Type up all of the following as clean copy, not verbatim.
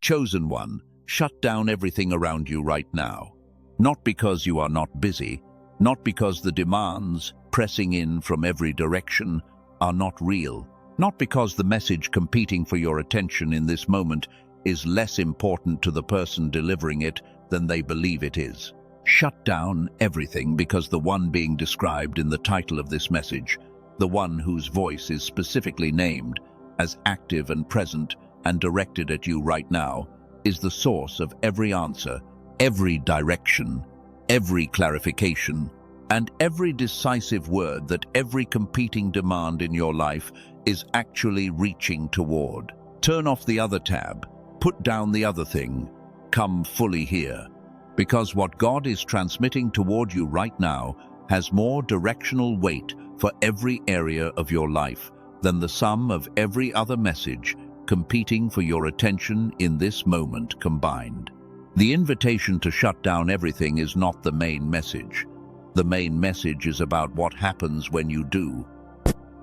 Chosen one, shut down everything around you right now. Not because you are not busy, not because the demands pressing in from every direction are not real, not because the message competing for your attention in this moment is less important to the person delivering it than they believe it is. Shut down everything because the one being described in the title of this message, the one whose voice is specifically named as active and present and directed at you right now, is the source of every answer, every direction, every clarification, and every decisive word that every competing demand in your life is actually reaching toward. Turn off the other tab, put down the other thing, come fully here. Because what God is transmitting toward you right now has more directional weight for every area of your life than the sum of every other message competing for your attention in this moment combined. The invitation to shut down everything is not the main message. The main message is about what happens when you do.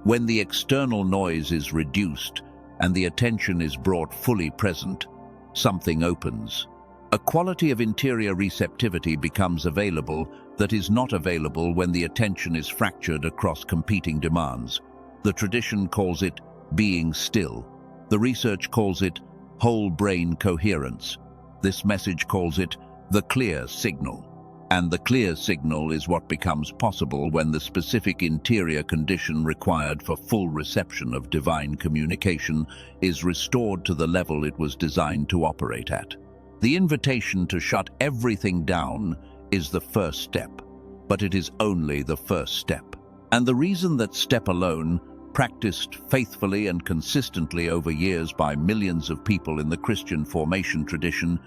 When the external noise is reduced and the attention is brought fully present, something opens. A quality of interior receptivity becomes available that is not available when the attention is fractured across competing demands. The tradition calls it being still. The research calls it whole brain coherence. This message calls it the clear signal. And the clear signal is what becomes possible when the specific interior condition required for full reception of divine communication is restored to the level it was designed to operate at. The invitation to shut everything down is the first step, but it is only the first step. And the reason that step alone, practiced faithfully and consistently over years by millions of people in the Christian formation tradition,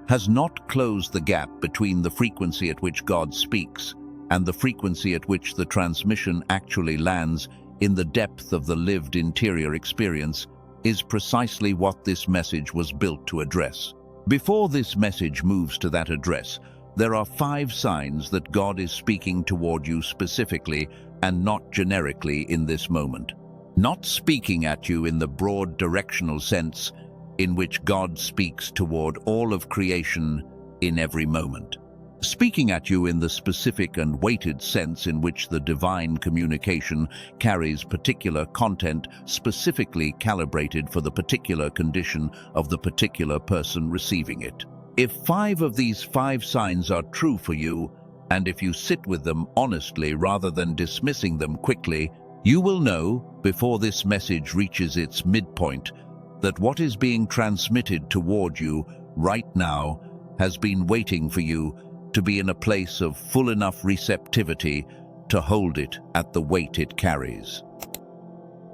has not closed the gap between the frequency at which God speaks and the frequency at which the transmission actually lands in the depth of the lived interior experience is precisely what this message was built to address. Before this message moves to that address, there are 5 signs that God is speaking toward you specifically and not generically in this moment. Not speaking at you in the broad directional sense in which God speaks toward all of creation in every moment. Speaking at you in the specific and weighted sense in which the divine communication carries particular content specifically calibrated for the particular condition of the particular person receiving it. If 5 of these 5 signs are true for you, and if you sit with them honestly rather than dismissing them quickly, you will know, before this message reaches its midpoint, that what is being transmitted toward you right now has been waiting for you to be in a place of full enough receptivity to hold it at the weight it carries.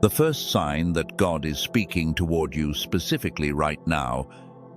The first sign that God is speaking toward you specifically right now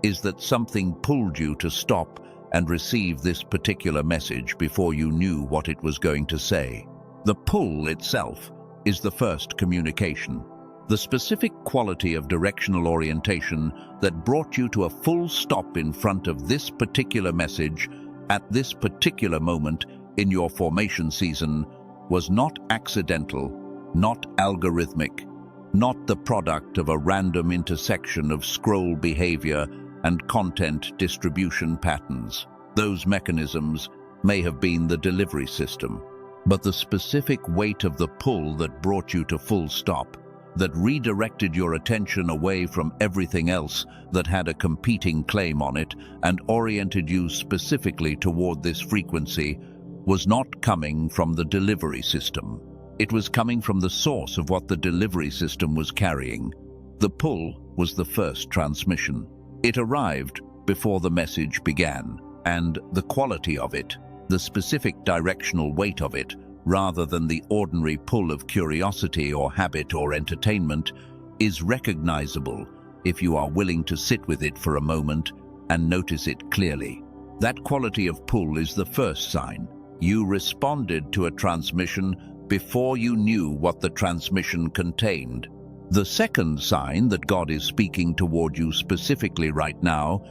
is that something pulled you to stop and receive this particular message before you knew what it was going to say. The pull itself is the first communication. The specific quality of directional orientation that brought you to a full stop in front of this particular message at this particular moment in your formation season was not accidental, not algorithmic, not the product of a random intersection of scroll behavior and content distribution patterns. Those mechanisms may have been the delivery system, but the specific weight of the pull that brought you to full stop, that redirected your attention away from everything else that had a competing claim on it and oriented you specifically toward this frequency, was not coming from the delivery system. It was coming from the source of what the delivery system was carrying. The pull was the first transmission. It arrived before the message began, and the quality of it, the specific directional weight of it, rather than the ordinary pull of curiosity or habit or entertainment, is recognizable if you are willing to sit with it for a moment and notice it clearly. That quality of pull is the first sign. You responded to a transmission before you knew what the transmission contained. The second sign that God is speaking toward you specifically right now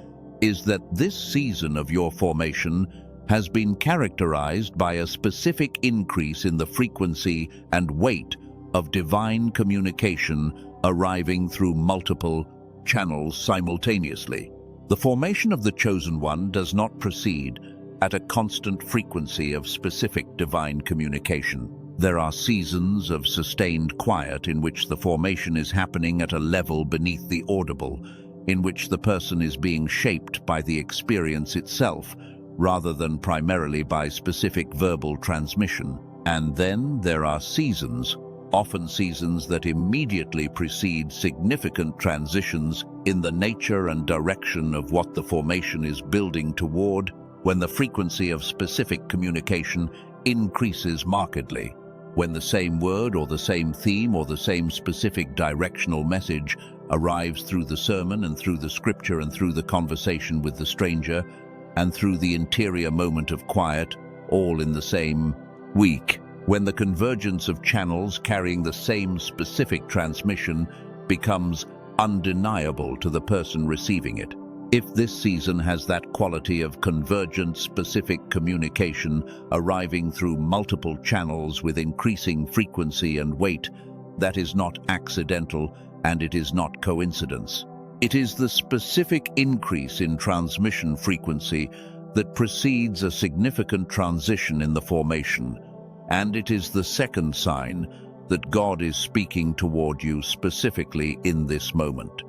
is that this season of your formation has been characterized by a specific increase in the frequency and weight of divine communication arriving through multiple channels simultaneously. The formation of the chosen one does not proceed at a constant frequency of specific divine communication. There are seasons of sustained quiet in which the formation is happening at a level beneath the audible, in which the person is being shaped by the experience itself, rather than primarily by specific verbal transmission. And then there are seasons, often seasons that immediately precede significant transitions in the nature and direction of what the formation is building toward, when the frequency of specific communication increases markedly, when the same word or the same theme or the same specific directional message arrives through the sermon and through the scripture and through the conversation with the stranger and through the interior moment of quiet, all in the same week, when the convergence of channels carrying the same specific transmission becomes undeniable to the person receiving it. If this season has that quality of convergent specific communication arriving through multiple channels with increasing frequency and weight, that is not accidental and it is not coincidence. It is the specific increase in transmission frequency that precedes a significant transition in the formation, and it is the second sign that God is speaking toward you specifically in this moment.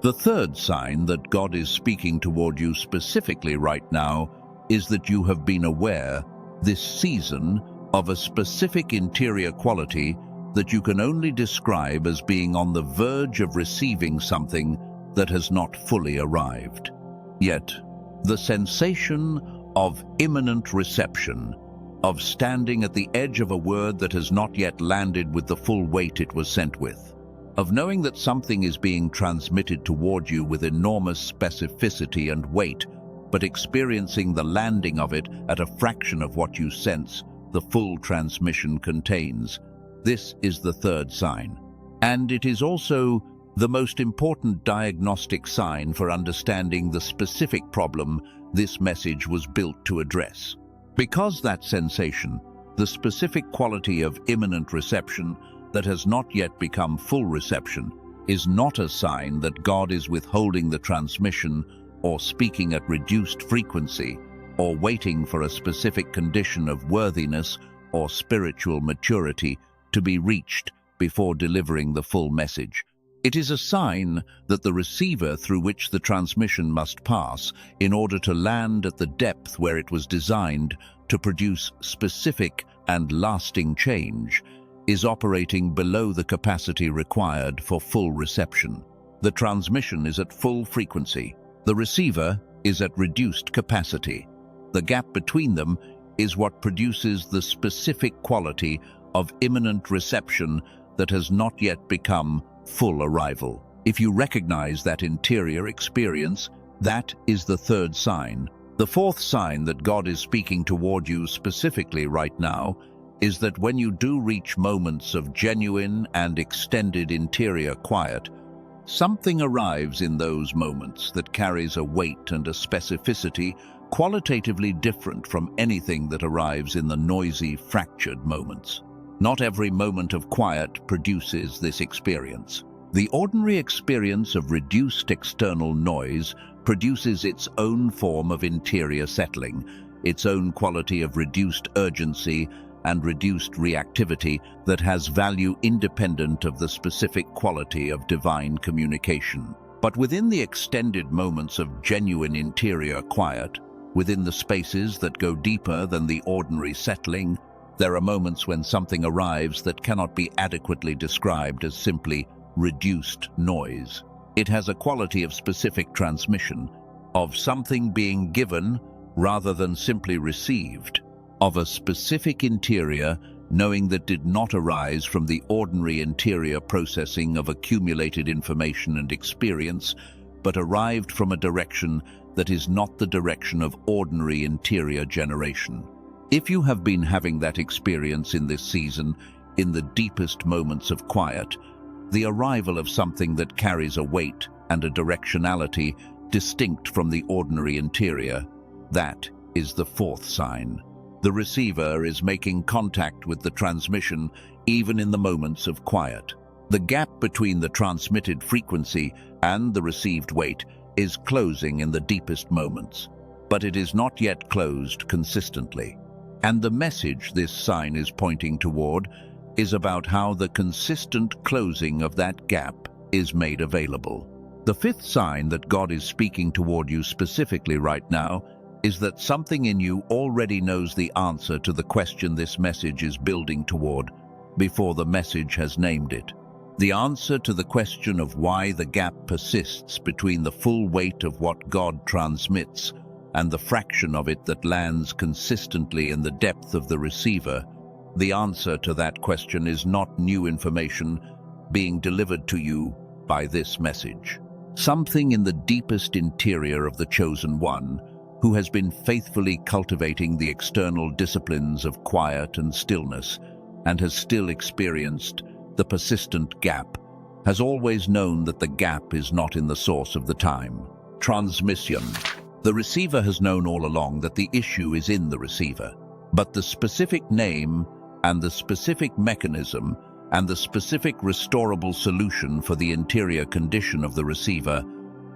The third sign that God is speaking toward you specifically right now is that you have been aware this season of a specific interior quality that you can only describe as being on the verge of receiving something that has not fully arrived. Yet, the sensation of imminent reception, of standing at the edge of a word that has not yet landed with the full weight it was sent with, of knowing that something is being transmitted toward you with enormous specificity and weight, but experiencing the landing of it at a fraction of what you sense the full transmission contains. This is the third sign. And it is also the most important diagnostic sign for understanding the specific problem this message was built to address. Because that sensation, the specific quality of imminent reception that has not yet become full reception, is not a sign that God is withholding the transmission or speaking at reduced frequency or waiting for a specific condition of worthiness or spiritual maturity to be reached before delivering the full message. It is a sign that the receiver through which the transmission must pass in order to land at the depth where it was designed to produce specific and lasting change is operating below the capacity required for full reception. The transmission is at full frequency. The receiver is at reduced capacity. The gap between them is what produces the specific quality of imminent reception that has not yet become full arrival. If you recognize that interior experience, that is the third sign. The fourth sign that God is speaking toward you specifically right now is that when you do reach moments of genuine and extended interior quiet, something arrives in those moments that carries a weight and a specificity qualitatively different from anything that arrives in the noisy, fractured moments. Not every moment of quiet produces this experience. The ordinary experience of reduced external noise produces its own form of interior settling, its own quality of reduced urgency and reduced reactivity that has value independent of the specific quality of divine communication. But within the extended moments of genuine interior quiet, within the spaces that go deeper than the ordinary settling, there are moments when something arrives that cannot be adequately described as simply reduced noise. It has a quality of specific transmission, of something being given rather than simply received, of a specific interior knowing that did not arise from the ordinary interior processing of accumulated information and experience, but arrived from a direction that is not the direction of ordinary interior generation. If you have been having that experience in this season, in the deepest moments of quiet, the arrival of something that carries a weight and a directionality distinct from the ordinary interior, that is the fourth sign. The receiver is making contact with the transmission even in the moments of quiet. The gap between the transmitted frequency and the received weight is closing in the deepest moments, but it is not yet closed consistently. And the message this sign is pointing toward is about how the consistent closing of that gap is made available. The fifth sign that God is speaking toward you specifically right now is that something in you already knows the answer to the question this message is building toward before the message has named it. The answer to the question of why the gap persists between the full weight of what God transmits and the fraction of it that lands consistently in the depth of the receiver, the answer to that question is not new information being delivered to you by this message. Something in the deepest interior of the chosen one, who has been faithfully cultivating the external disciplines of quiet and stillness, and has still experienced the persistent gap, has always known that the gap is not in the source of the time. Transmission. The receiver has known all along that the issue is in the receiver, but the specific name and the specific mechanism and the specific restorable solution for the interior condition of the receiver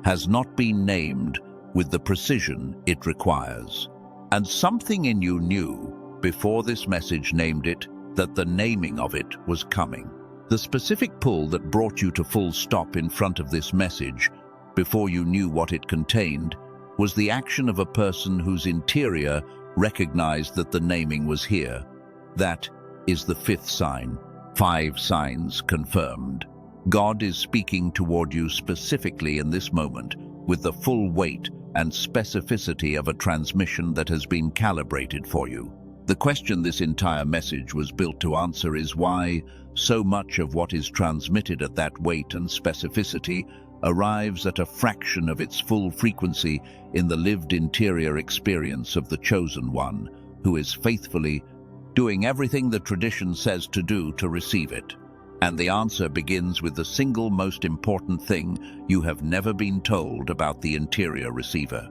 has not been named with the precision it requires. And something in you knew, before this message named it, that the naming of it was coming. The specific pull that brought you to full stop in front of this message, before you knew what it contained, was the action of a person whose interior recognized that the naming was here. That is the fifth sign. 5 signs confirmed. God is speaking toward you specifically in this moment with the full weight and specificity of a transmission that has been calibrated for you. The question this entire message was built to answer is why so much of what is transmitted at that weight and specificity arrives at a fraction of its full frequency in the lived interior experience of the chosen one, who is faithfully doing everything the tradition says to do to receive it. And the answer begins with the single most important thing you have never been told about the interior receiver.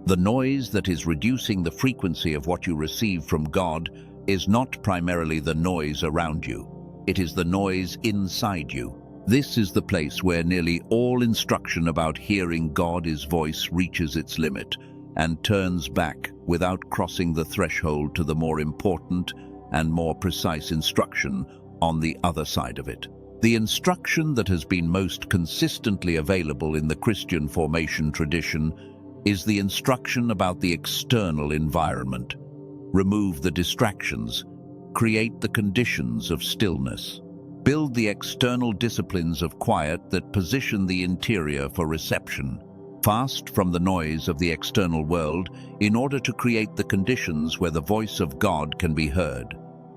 The noise that is reducing the frequency of what you receive from God is not primarily the noise around you. It is the noise inside you. This is the place where nearly all instruction about hearing God's voice reaches its limit and turns back without crossing the threshold to the more important and more precise instruction on the other side of it. The instruction that has been most consistently available in the Christian formation tradition is the instruction about the external environment. Remove the distractions, create the conditions of stillness. Build the external disciplines of quiet that position the interior for reception. Fast from the noise of the external world in order to create the conditions where the voice of God can be heard.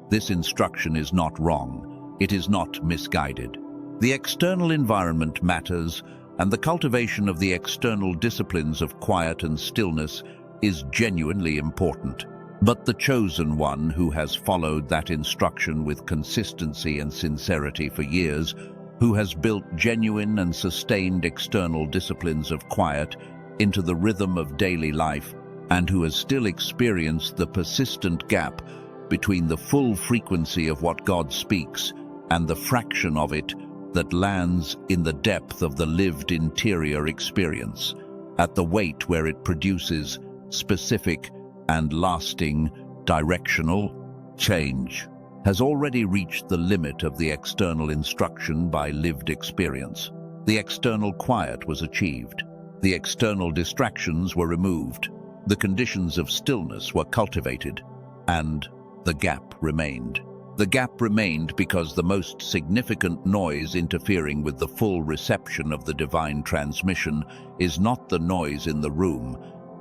This instruction is not wrong. It is not misguided. The external environment matters, and the cultivation of the external disciplines of quiet and stillness is genuinely important. But the chosen one, who has followed that instruction with consistency and sincerity for years, who has built genuine and sustained external disciplines of quiet into the rhythm of daily life, and who has still experienced the persistent gap between the full frequency of what God speaks and the fraction of it that lands in the depth of the lived interior experience, at the weight where it produces specific and lasting directional change, has already reached the limit of the external instruction by lived experience. The external quiet was achieved. The external distractions were removed. The conditions of stillness were cultivated, and the gap remained. The gap remained because the most significant noise interfering with the full reception of the divine transmission is not the noise in the room,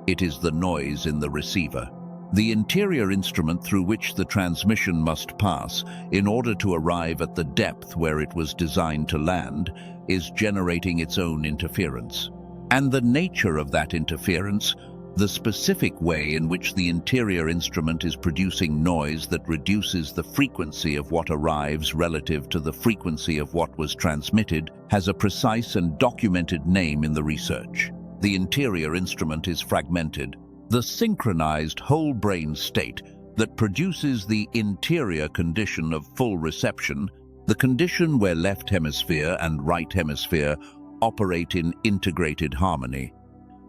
it is the noise in the receiver. The interior instrument through which the transmission must pass in order to arrive at the depth where it was designed to land is generating its own interference. And the nature of that interference, the specific way in which the interior instrument is producing noise that reduces the frequency of what arrives relative to the frequency of what was transmitted, has a precise and documented name in the research. The interior instrument is fragmented. The synchronized whole brain state that produces the interior condition of full reception, the condition where left hemisphere and right hemisphere operate in integrated harmony,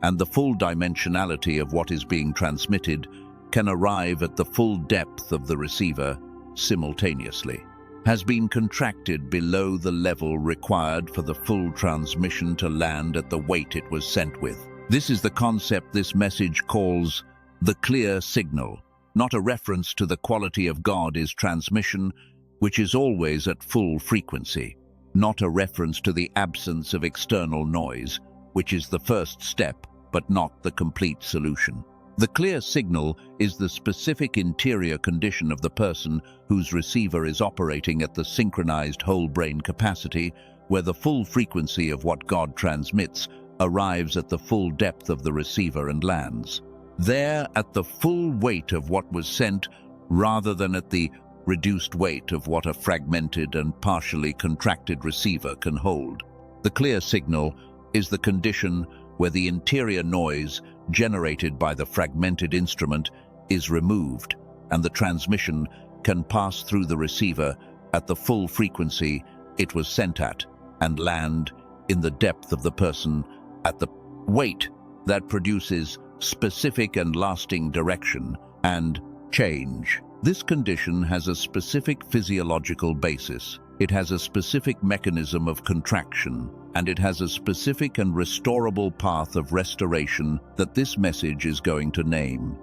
and the full dimensionality of what is being transmitted can arrive at the full depth of the receiver simultaneously, has been contracted below the level required for the full transmission to land at the weight it was sent with. This is the concept this message calls the clear signal, not a reference to the quality of God's transmission, which is always at full frequency, not a reference to the absence of external noise, which is the first step but not the complete solution. The clear signal is the specific interior condition of the person whose receiver is operating at the synchronized whole brain capacity, where the full frequency of what God transmits arrives at the full depth of the receiver and lands there at the full weight of what was sent, rather than at the reduced weight of what a fragmented and partially contracted receiver can hold. The clear signal is the condition where the interior noise generated by the fragmented instrument is removed and the transmission can pass through the receiver at the full frequency it was sent at and land in the depth of the person at the weight that produces specific and lasting direction and change. This condition has a specific physiological basis. It has a specific mechanism of contraction, and it has a specific and restorable path of restoration that this message is going to name.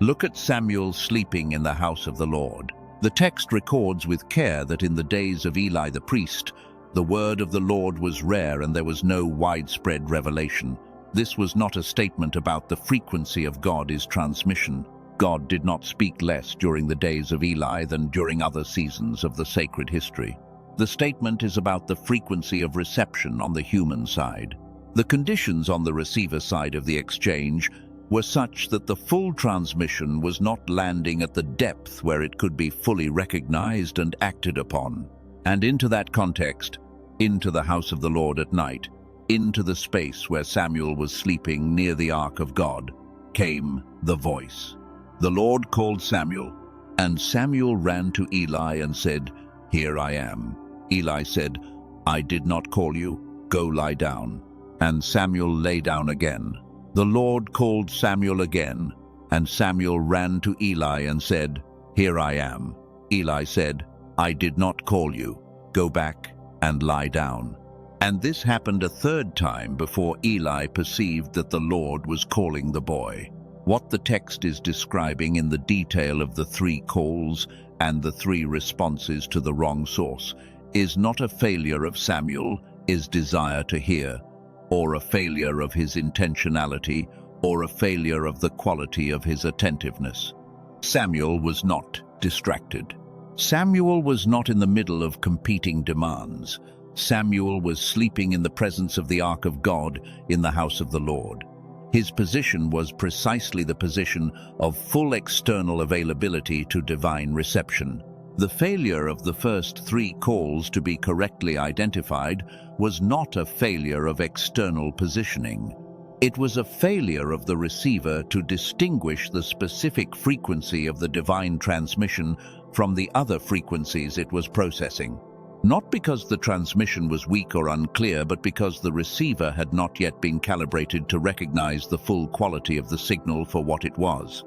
Look at Samuel sleeping in the house of the Lord. The text records with care that in the days of Eli the priest, the word of the Lord was rare and there was no widespread revelation. This was not a statement about the frequency of God's transmission. God did not speak less during the days of Eli than during other seasons of the sacred history. The statement is about the frequency of reception on the human side. The conditions on the receiver side of the exchange were such that the full transmission was not landing at the depth where it could be fully recognized and acted upon. And into that context, into the house of the Lord at night, into the space where Samuel was sleeping near the ark of God, came the voice. The Lord called Samuel, and Samuel ran to Eli and said, "Here I am." Eli said, "I did not call you. Go lie down." And Samuel lay down again. The Lord called Samuel again, and Samuel ran to Eli and said, "Here I am." Eli said, "I did not call you. Go back and lie down." And this happened a third time before Eli perceived that the Lord was calling the boy. What the text is describing in the detail of the 3 calls and the 3 responses to the wrong source is not a failure of Samuel's desire to hear, or a failure of his intentionality, or a failure of the quality of his attentiveness. Samuel was not distracted. Samuel was not in the middle of competing demands. Samuel was sleeping in the presence of the ark of God in the house of the Lord. His position was precisely the position of full external availability to divine reception. The failure of the first 3 calls to be correctly identified was not a failure of external positioning. It was a failure of the receiver to distinguish the specific frequency of the divine transmission from the other frequencies it was processing. Not because the transmission was weak or unclear, but because the receiver had not yet been calibrated to recognize the full quality of the signal for what it was.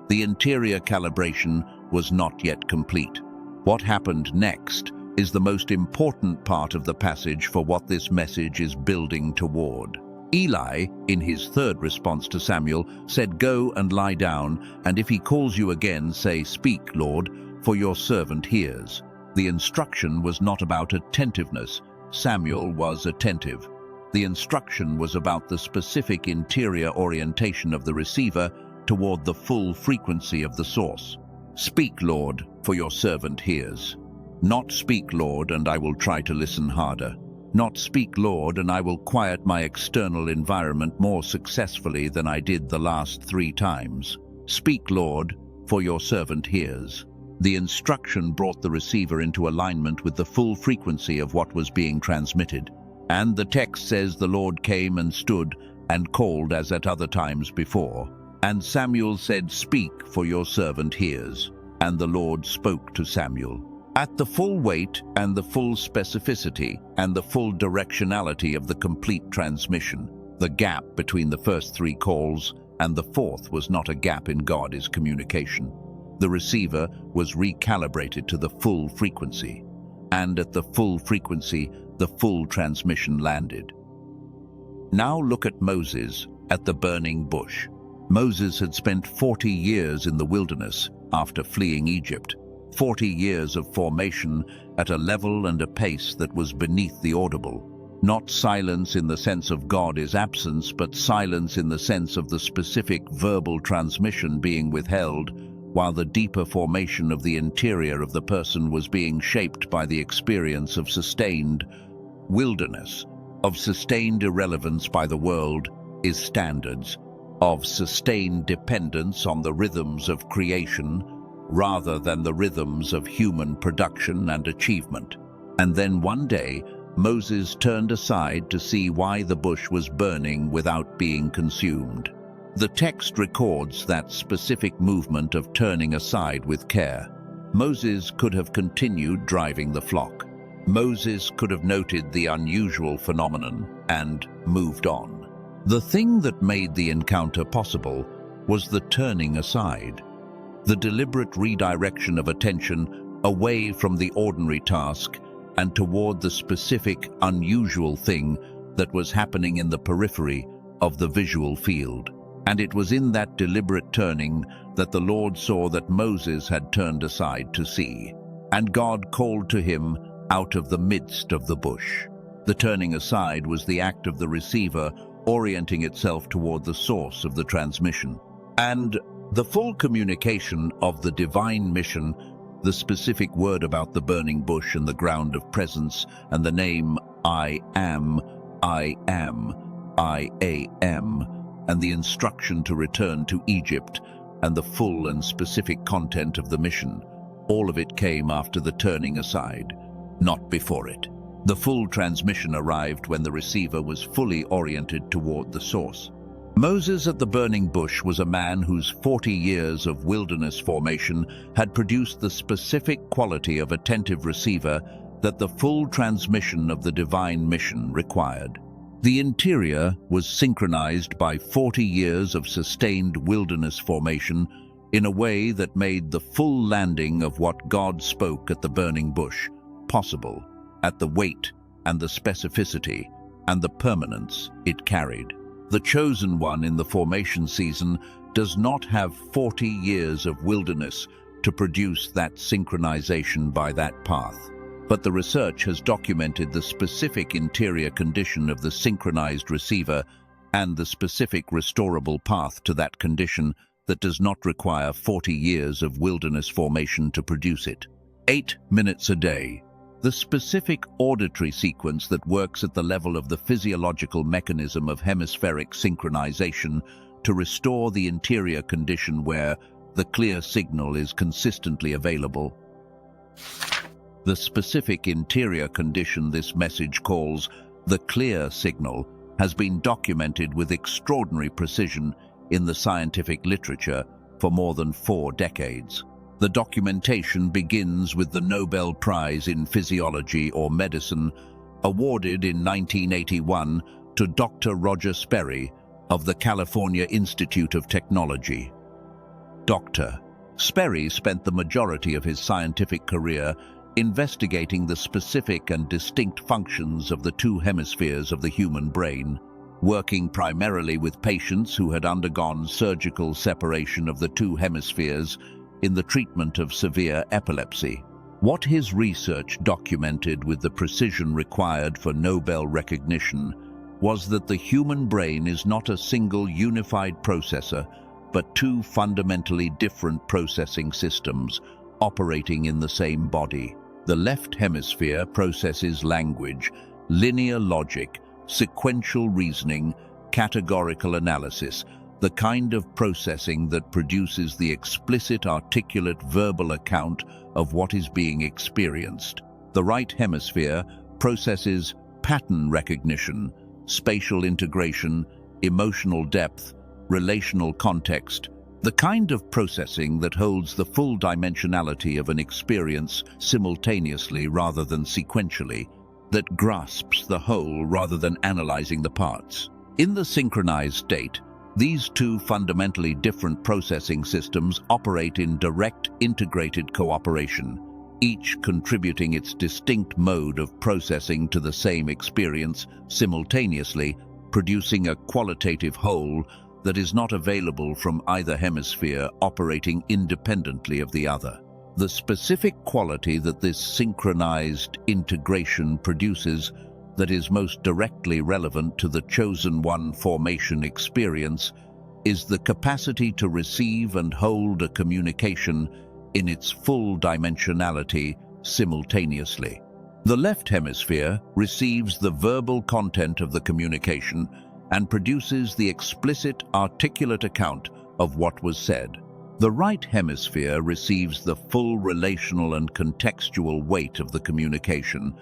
The interior calibration was not yet complete. What happened next is the most important part of the passage for what this message is building toward. Eli, in his third response to Samuel, said, "Go and lie down, and if he calls you again, say, 'Speak, Lord, for your servant hears.'" The instruction was not about attentiveness. Samuel was attentive. The instruction was about the specific interior orientation of the receiver toward the full frequency of the source. "Speak, Lord, for your servant hears." Not "Speak, Lord, and I will try to listen harder." Not "Speak, Lord, and I will quiet my external environment more successfully than I did the last 3 times. "Speak, Lord, for your servant hears." The instruction brought the receiver into alignment with the full frequency of what was being transmitted. And the text says the Lord came and stood and called as at other times before. And Samuel said, "Speak, for your servant hears." And the Lord spoke to Samuel. At the full weight and the full specificity and the full directionality of the complete transmission, the gap between the first three calls and the fourth was not a gap in God's communication. The receiver was recalibrated to the full frequency, and at the full frequency, the full transmission landed. Now look at Moses at the burning bush. Moses had spent 40 years in the wilderness after fleeing Egypt, 40 years of formation at a level and a pace that was beneath the audible. Not silence in the sense of God's absence, but silence in the sense of the specific verbal transmission being withheld, while the deeper formation of the interior of the person was being shaped by the experience of sustained wilderness, of sustained irrelevance by the world is standards, of sustained dependence on the rhythms of creation rather than the rhythms of human production and achievement. And then one day, Moses turned aside to see why the bush was burning without being consumed. The text records that specific movement of turning aside with care. Moses could have continued driving the flock. Moses could have noted the unusual phenomenon and moved on. The thing that made the encounter possible was the turning aside, the deliberate redirection of attention away from the ordinary task and toward the specific, unusual thing that was happening in the periphery of the visual field. And it was in that deliberate turning that the Lord saw that Moses had turned aside to see. And God called to him out of the midst of the bush. The turning aside was the act of the receiver orienting itself toward the source of the transmission. And the full communication of the divine mission, the specific word about the burning bush and the ground of presence, and the name I am, and the instruction to return to Egypt, and the full and specific content of the mission, all of it came after the turning aside, not before it. The full transmission arrived when the receiver was fully oriented toward the source. Moses at the burning bush was a man whose 40 years of wilderness formation had produced the specific quality of attentive receiver that the full transmission of the divine mission required. The interior was synchronized by 40 years of sustained wilderness formation in a way that made the full landing of what God spoke at the burning bush possible, at the weight and the specificity and the permanence it carried. The chosen one in the formation season does not have 40 years of wilderness to produce that synchronization by that path. But the research has documented the specific interior condition of the synchronized receiver and the specific restorable path to that condition that does not require 40 years of wilderness formation to produce it. 8 minutes a day. The specific auditory sequence that works at the level of the physiological mechanism of hemispheric synchronization to restore the interior condition where the clear signal is consistently available. The specific interior condition this message calls the clear signal has been documented with extraordinary precision in the scientific literature for more than 4 decades. The documentation begins with the Nobel Prize in Physiology or Medicine, awarded in 1981 to Dr. Roger Sperry of the California Institute of Technology. Dr. Sperry spent the majority of his scientific career investigating the specific and distinct functions of the 2 hemispheres of the human brain, working primarily with patients who had undergone surgical separation of the 2 hemispheres in the treatment of severe epilepsy. What his research documented with the precision required for Nobel recognition was that the human brain is not a single unified processor, but 2 fundamentally different processing systems operating in the same body. The left hemisphere processes language, linear logic, sequential reasoning, categorical analysis, the kind of processing that produces the explicit, articulate verbal account of what is being experienced. The right hemisphere processes pattern recognition, spatial integration, emotional depth, relational context, The kind of processing that holds the full dimensionality of an experience simultaneously rather than sequentially, that grasps the whole rather than analyzing the parts. In the synchronized state, these two fundamentally different processing systems operate in direct, integrated cooperation, each contributing its distinct mode of processing to the same experience simultaneously, producing a qualitative whole that is not available from either hemisphere operating independently of the other. The specific quality that this synchronized integration produces that is most directly relevant to the chosen one formation experience is the capacity to receive and hold a communication in its full dimensionality simultaneously. The left hemisphere receives the verbal content of the communication and produces the explicit, articulate account of what was said. The right hemisphere receives the full relational and contextual weight of the communication,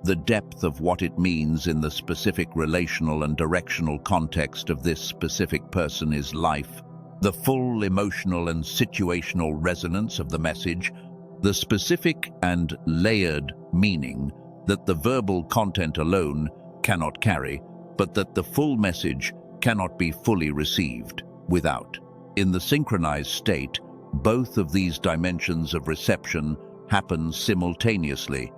the depth of what it means in the specific relational and directional context of this specific person's life, the full emotional and situational resonance of the message, the specific and layered meaning that the verbal content alone cannot carry, but that the full message cannot be fully received without. In the synchronized state, both of these dimensions of reception happen simultaneously,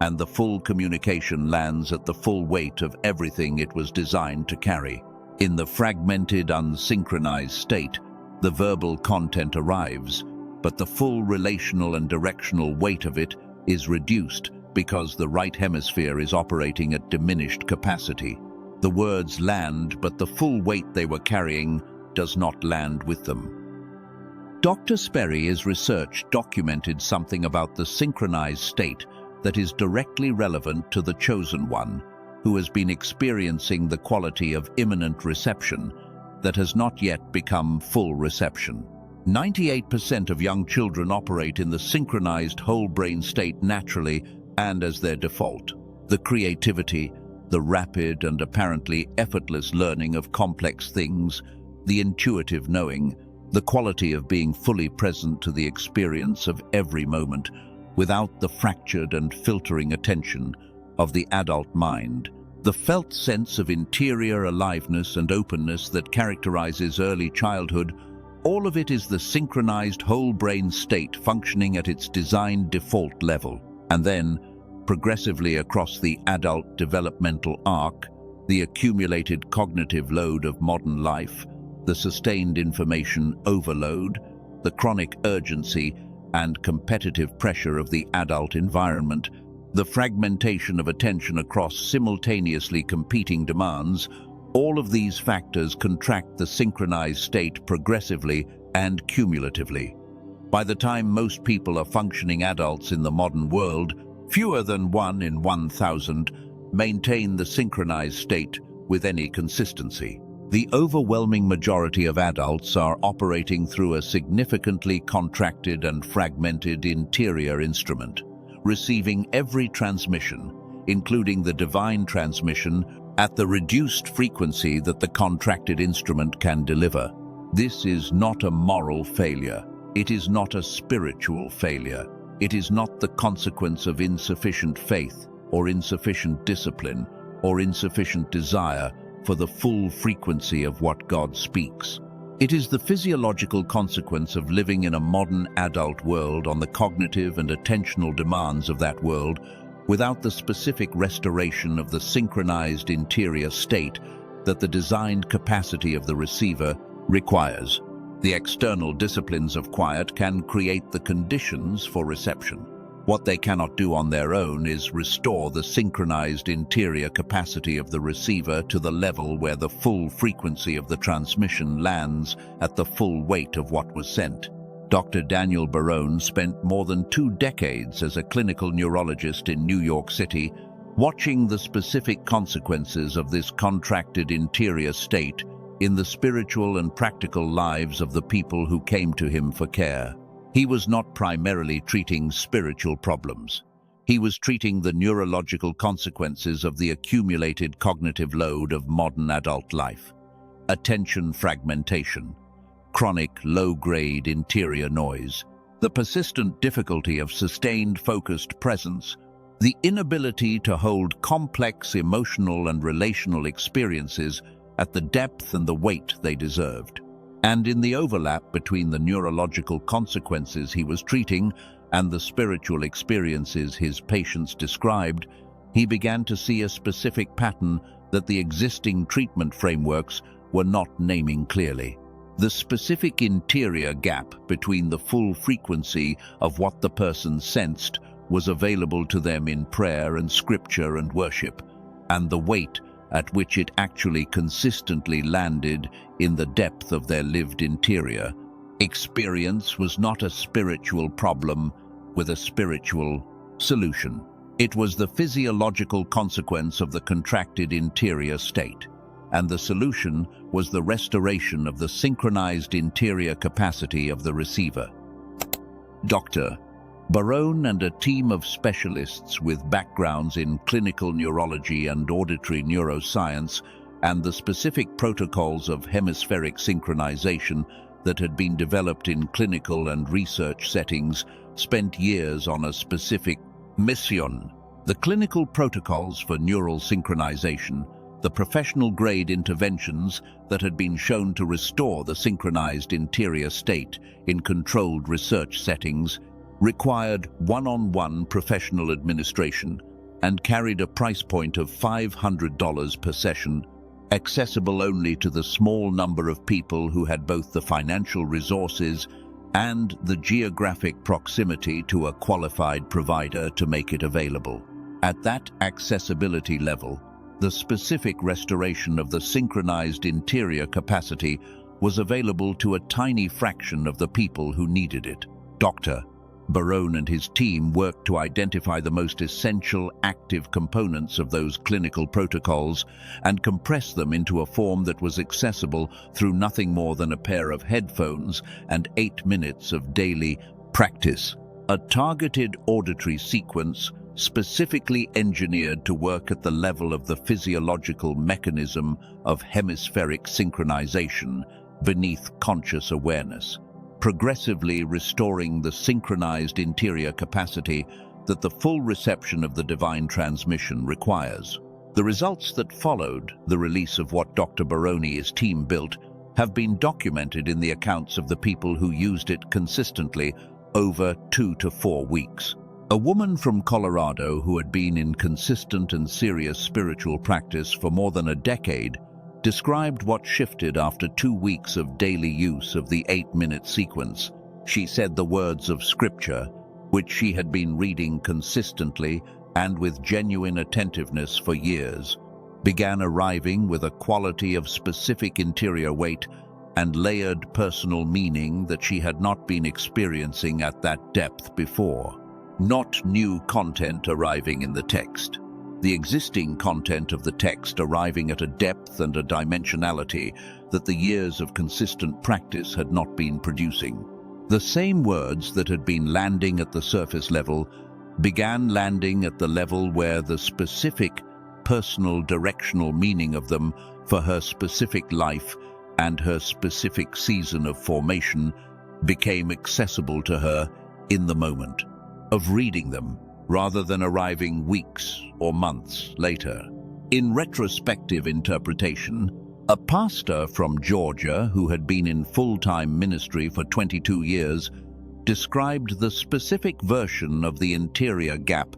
and the full communication lands at the full weight of everything it was designed to carry. In the fragmented, unsynchronized state, the verbal content arrives, but the full relational and directional weight of it is reduced because the right hemisphere is operating at diminished capacity. The words land, but the full weight they were carrying does not land with them. Dr. Sperry's research documented something about the synchronized state that is directly relevant to the chosen one, who has been experiencing the quality of imminent reception that has not yet become full reception. 98% of young children operate in the synchronized whole brain state naturally and as their default. The creativity, the rapid and apparently effortless learning of complex things, the intuitive knowing, the quality of being fully present to the experience of every moment without the fractured and filtering attention of the adult mind, the felt sense of interior aliveness and openness that characterizes early childhood, all of it is the synchronized whole brain state functioning at its designed default level. And then, progressively across the adult developmental arc, the accumulated cognitive load of modern life, the sustained information overload, the chronic urgency and competitive pressure of the adult environment, the fragmentation of attention across simultaneously competing demands, all of these factors contract the synchronized state progressively and cumulatively. By the time most people are functioning adults in the modern world, fewer than 1 in 1,000 maintain the synchronized state with any consistency. The overwhelming majority of adults are operating through a significantly contracted and fragmented interior instrument, receiving every transmission, including the divine transmission, at the reduced frequency that the contracted instrument can deliver. This is not a moral failure. It is not a spiritual failure. It is not the consequence of insufficient faith or insufficient discipline or insufficient desire for the full frequency of what God speaks. It is the physiological consequence of living in a modern adult world on the cognitive and attentional demands of that world without the specific restoration of the synchronized interior state that the designed capacity of the receiver requires. The external disciplines of quiet can create the conditions for reception. What they cannot do on their own is restore the synchronized interior capacity of the receiver to the level where the full frequency of the transmission lands at the full weight of what was sent. Dr. Daniel Barone spent more than 2 decades as a clinical neurologist in New York City, watching the specific consequences of this contracted interior state in the spiritual and practical lives of the people who came to him for care. He was not primarily treating spiritual problems. He was treating the neurological consequences of the accumulated cognitive load of modern adult life. Attention fragmentation, chronic, low-grade interior noise, the persistent difficulty of sustained, focused presence, the inability to hold complex emotional and relational experiences at the depth and the weight they deserved. And in the overlap between the neurological consequences he was treating and the spiritual experiences his patients described, he began to see a specific pattern that the existing treatment frameworks were not naming clearly. The specific interior gap between the full frequency of what the person sensed was available to them in prayer and scripture and worship, and the weight at which it actually consistently landed in the depth of their lived interior experience was not a spiritual problem with a spiritual solution. It was the physiological consequence of the contracted interior state, and the solution was the restoration of the synchronized interior capacity of the receiver. Dr. Barone and a team of specialists with backgrounds in clinical neurology and auditory neuroscience and the specific protocols of hemispheric synchronization that had been developed in clinical and research settings spent years on a specific mission. The clinical protocols for neural synchronization, the professional-grade interventions that had been shown to restore the synchronized interior state in controlled research settings, required one-on-one professional administration and carried a price point of $500 per session, accessible only to the small number of people who had both the financial resources and the geographic proximity to a qualified provider to make it available. At that accessibility level, the specific restoration of the synchronized interior capacity was available to a tiny fraction of the people who needed it. Dr. Barone and his team worked to identify the most essential active components of those clinical protocols and compress them into a form that was accessible through nothing more than a pair of headphones and 8 minutes of daily practice. A targeted auditory sequence specifically engineered to work at the level of the physiological mechanism of hemispheric synchronization beneath conscious awareness, progressively restoring the synchronized interior capacity that the full reception of the divine transmission requires. The results that followed the release of what Dr. Barone's team built have been documented in the accounts of the people who used it consistently over 2 to 4 weeks. A woman from Colorado who had been in consistent and serious spiritual practice for more than a decade described what shifted after 2 weeks of daily use of the 8-minute sequence. She said the words of scripture, which she had been reading consistently and with genuine attentiveness for years, began arriving with a quality of specific interior weight and layered personal meaning that she had not been experiencing at that depth before. Not new content arriving in the text. The existing content of the text arriving at a depth and a dimensionality that the years of consistent practice had not been producing. The same words that had been landing at the surface level began landing at the level where the specific, personal, directional meaning of them for her specific life and her specific season of formation became accessible to her in the moment of reading them, rather than arriving weeks or months later. In retrospective interpretation, a pastor from Georgia who had been in full-time ministry for 22 years described the specific version of the interior gap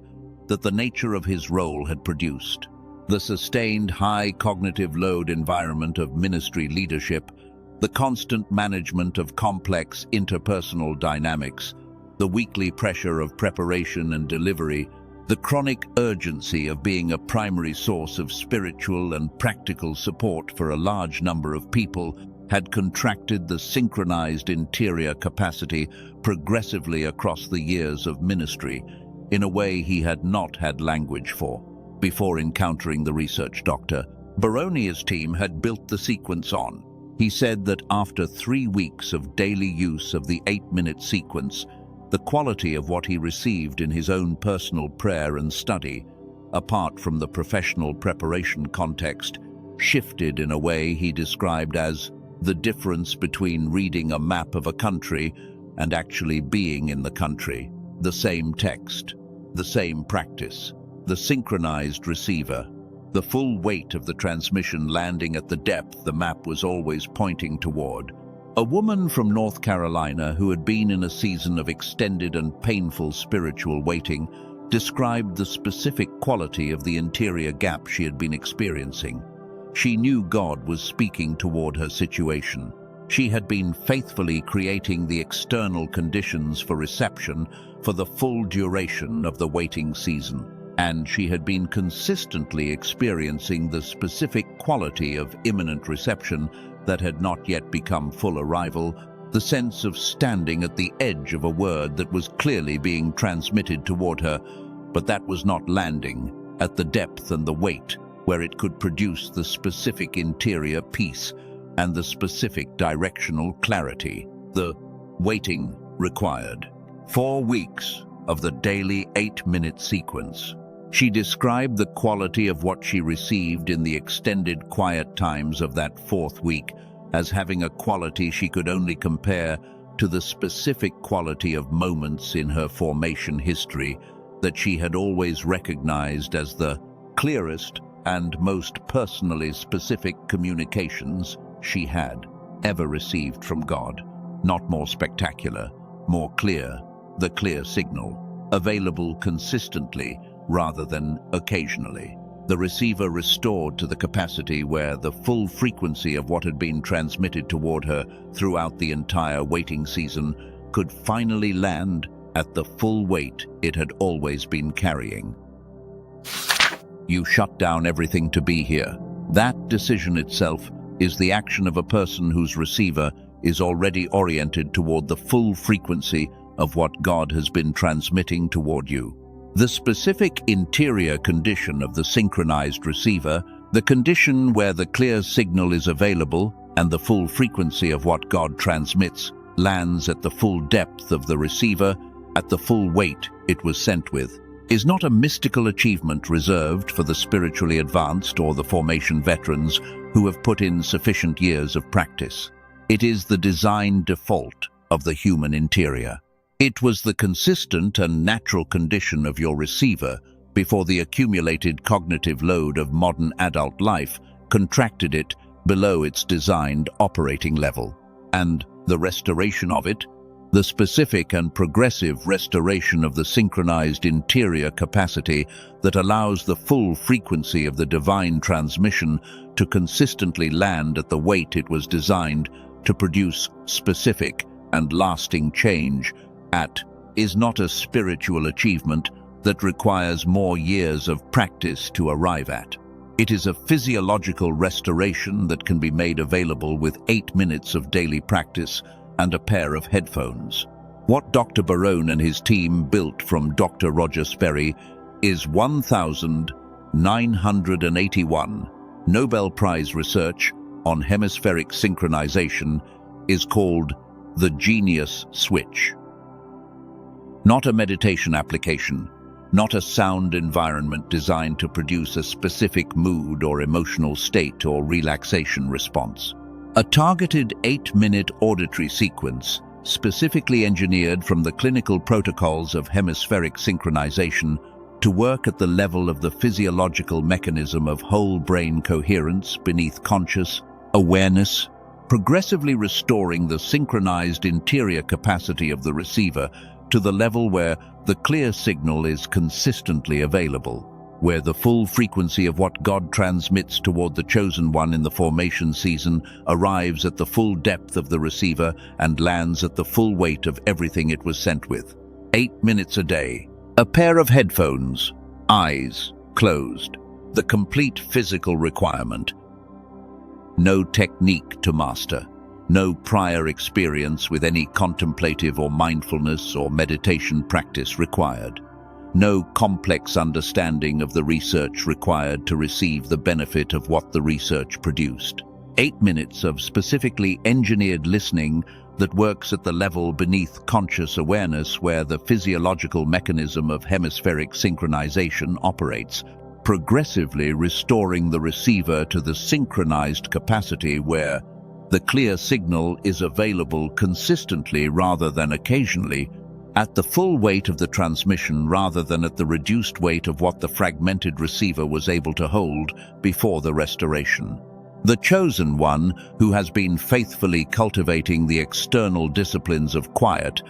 that the nature of his role had produced. The sustained high cognitive load environment of ministry leadership, the constant management of complex interpersonal dynamics, the weekly pressure of preparation and delivery, the chronic urgency of being a primary source of spiritual and practical support for a large number of people had contracted the synchronized interior capacity progressively across the years of ministry in a way he had not had language for. Before encountering the research doctor, Barone's team had built the sequence on. He said that after 3 weeks of daily use of the 8-minute sequence, the quality of what he received in his own personal prayer and study, apart from the professional preparation context, shifted in a way he described as the difference between reading a map of a country and actually being in the country. The same text, the same practice, the synchronized receiver, the full weight of the transmission landing at the depth the map was always pointing toward. A woman from North Carolina who had been in a season of extended and painful spiritual waiting described the specific quality of the interior gap she had been experiencing. She knew God was speaking toward her situation. She had been faithfully creating the external conditions for reception for the full duration of the waiting season, and she had been consistently experiencing the specific quality of imminent reception that had not yet become full arrival, the sense of standing at the edge of a word that was clearly being transmitted toward her, but that was not landing at the depth and the weight where it could produce the specific interior peace and the specific directional clarity the waiting required. 4 weeks of the daily 8-minute sequence. She described the quality of what she received in the extended quiet times of that 4th week as having a quality she could only compare to the specific quality of moments in her formation history that she had always recognized as the clearest and most personally specific communications she had ever received from God. Not more spectacular, more clear, the clear signal, available consistently rather than occasionally. The receiver restored to the capacity where the full frequency of what had been transmitted toward her throughout the entire waiting season could finally land at the full weight it had always been carrying. You shut down everything to be here. That decision itself is the action of a person whose receiver is already oriented toward the full frequency of what God has been transmitting toward you. The specific interior condition of the synchronized receiver, the condition where the clear signal is available and the full frequency of what God transmits lands at the full depth of the receiver, at the full weight it was sent with, is not a mystical achievement reserved for the spiritually advanced or the formation veterans who have put in sufficient years of practice. It is the design default of the human interior. It was the consistent and natural condition of your receiver before the accumulated cognitive load of modern adult life contracted it below its designed operating level. And the restoration of it, the specific and progressive restoration of the synchronized interior capacity that allows the full frequency of the divine transmission to consistently land at the weight it was designed to produce specific and lasting change at, is not a spiritual achievement that requires more years of practice to arrive at. It is a physiological restoration that can be made available with 8 minutes of daily practice and a pair of headphones. What Dr. Barone and his team built from Dr. Roger Sperry is 1981 Nobel Prize research on hemispheric synchronization is called the Genius Switch. Not a meditation application, not a sound environment designed to produce a specific mood or emotional state or relaxation response. A targeted 8-minute auditory sequence, specifically engineered from the clinical protocols of hemispheric synchronization to work at the level of the physiological mechanism of whole brain coherence beneath conscious awareness, progressively restoring the synchronized interior capacity of the receiver to the level where the clear signal is consistently available, where the full frequency of what God transmits toward the chosen one in the formation season arrives at the full depth of the receiver and lands at the full weight of everything it was sent with. 8 minutes a day. A pair of headphones, eyes closed. The complete physical requirement. No technique to master. No prior experience with any contemplative or mindfulness or meditation practice required. No complex understanding of the research required to receive the benefit of what the research produced. 8 minutes of specifically engineered listening that works at the level beneath conscious awareness where the physiological mechanism of hemispheric synchronization operates, progressively restoring the receiver to the synchronized capacity where The clear signal is available consistently rather than occasionally, at the full weight of the transmission rather than at the reduced weight of what the fragmented receiver was able to hold before the restoration. The chosen one, who has been faithfully cultivating the external disciplines of quiet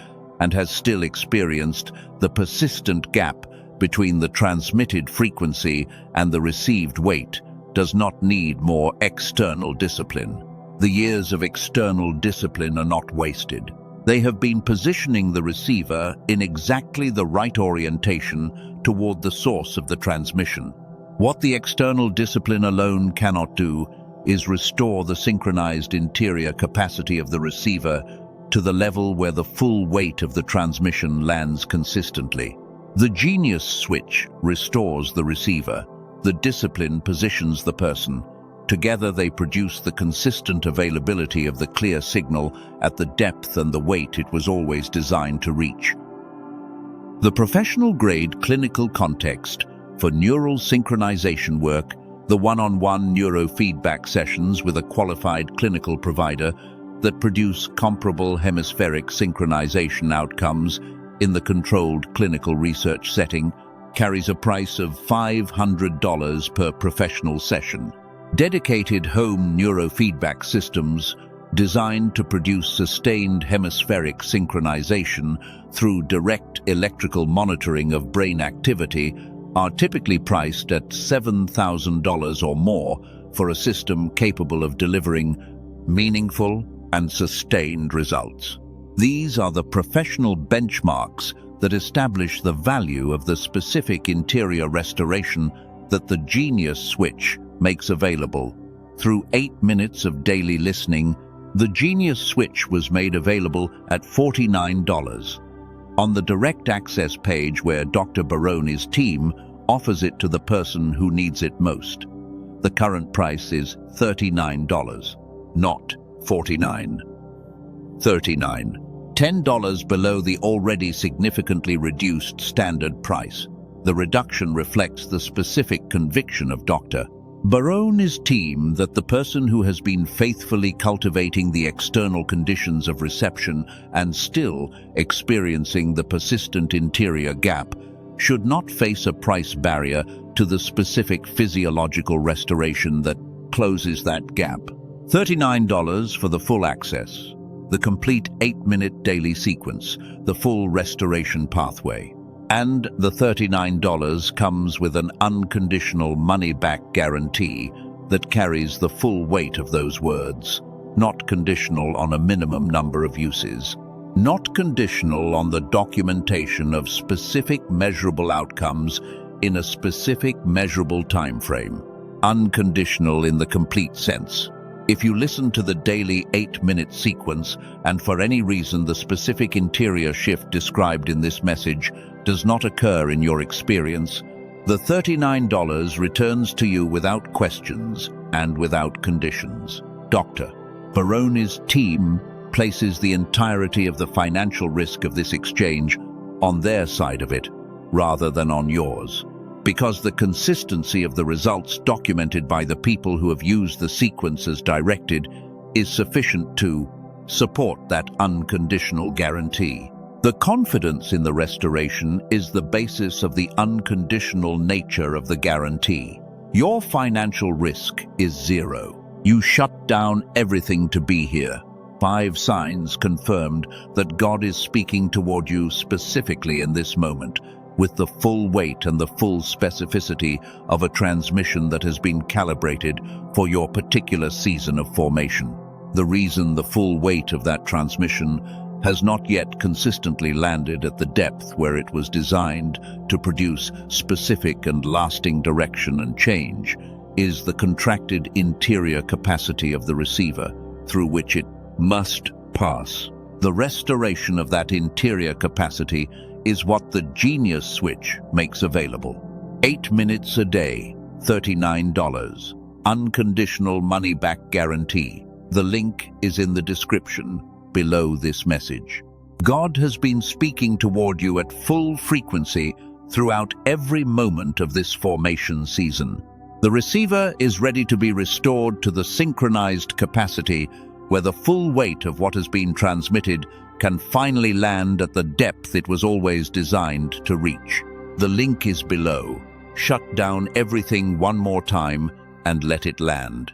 and has still experienced the persistent gap between the transmitted frequency and the received weight, does not need more external discipline. The years of external discipline are not wasted. They have been positioning the receiver in exactly the right orientation toward the source of the transmission. What the external discipline alone cannot do is restore the synchronized interior capacity of the receiver to the level where the full weight of the transmission lands consistently. The genius switch restores the receiver. The discipline positions the person. Together they produce the consistent availability of the clear signal at the depth and the weight it was always designed to reach. The professional-grade clinical context for neural synchronization work, the one-on-one neurofeedback sessions with a qualified clinical provider that produce comparable hemispheric synchronization outcomes in the controlled clinical research setting, carries a price of $500 per professional session. Dedicated home neurofeedback systems designed to produce sustained hemispheric synchronization through direct electrical monitoring of brain activity are typically priced at $7,000 or more for a system capable of delivering meaningful and sustained results. These are the professional benchmarks that establish the value of the specific interior restoration that the Genius Switch makes available. Through 8 minutes of daily listening, the Genius Switch was made available at $49. On the direct access page where Dr. Barone's team offers it to the person who needs it most. The current price is $39, not $49. $39. $10 below the already significantly reduced standard price. The reduction reflects the specific conviction of Dr. Barone's team that the person who has been faithfully cultivating the external conditions of reception and still experiencing the persistent interior gap should not face a price barrier to the specific physiological restoration that closes that gap. $39 for the full access, the complete 8-minute daily sequence, the full restoration pathway. And the $39 comes with an unconditional money-back guarantee that carries the full weight of those words, not conditional on a minimum number of uses, not conditional on the documentation of specific measurable outcomes in a specific measurable time frame, unconditional in the complete sense. If you listen to the daily 8-minute sequence and for any reason the specific interior shift described in this message does not occur in your experience, the $39 returns to you without questions and without conditions. Dr. Barone's team places the entirety of the financial risk of this exchange on their side of it, rather than on yours, because the consistency of the results documented by the people who have used the sequence as directed is sufficient to support that unconditional guarantee. The confidence in the restoration is the basis of the unconditional nature of the guarantee. Your financial risk is zero. You shut down everything to be here. 5 signs confirmed that God is speaking toward you specifically in this moment, with the full weight and the full specificity of a transmission that has been calibrated for your particular season of formation. The reason the full weight of that transmission has not yet consistently landed at the depth where it was designed to produce specific and lasting direction and change is the contracted interior capacity of the receiver through which it must pass. The restoration of that interior capacity is what the Genius Switch makes available. 8 minutes a day, $39. Unconditional money-back guarantee. The link is in the description below this message. God has been speaking toward you at full frequency throughout every moment of this formation season. The receiver is ready to be restored to the synchronized capacity where the full weight of what has been transmitted can finally land at the depth it was always designed to reach. The link is below. Shut down everything one more time and let it land.